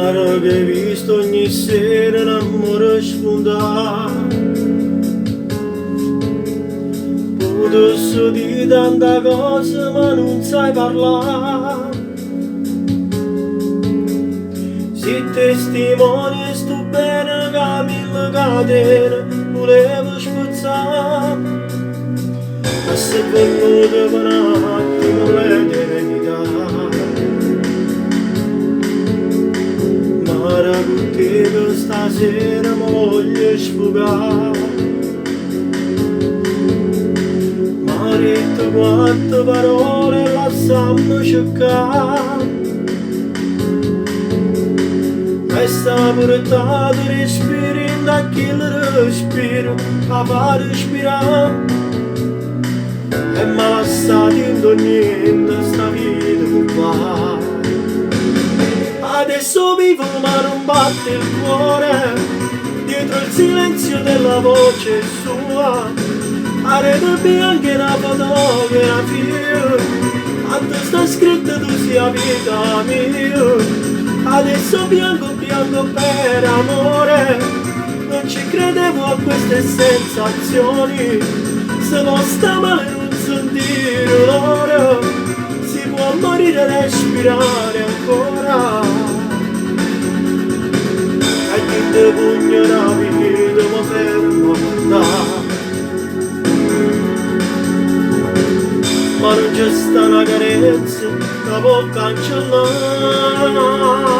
Mare che hai visto ogni sera l'amore spuntare. Posso dire tanta cosa ma non sai parlare. Se testimoni sto bene che mille catene volevo spezzare. Ma se venuto per un attimo l'eternità. Mare con te che stasera mi voglio sfogare. Detto quante parole lasciamo cercare. E sta portato respiro in da chi il respiro a far respirare. E mi ha lasciato in niente sta vita qua. Adesso vivo ma non batte il cuore dietro il silenzio della voce sua. A rete bianca una fotografia, quanto sta scritto tu sia vita mia. Adesso bianco per amore, non ci credevo a queste sensazioni. Se non sta male non sentire l'ora, si può morire e respirare ancora. E chi te pugna la vita mi fermo a guardare. Ma non c'è sta una carezza che può cancellare.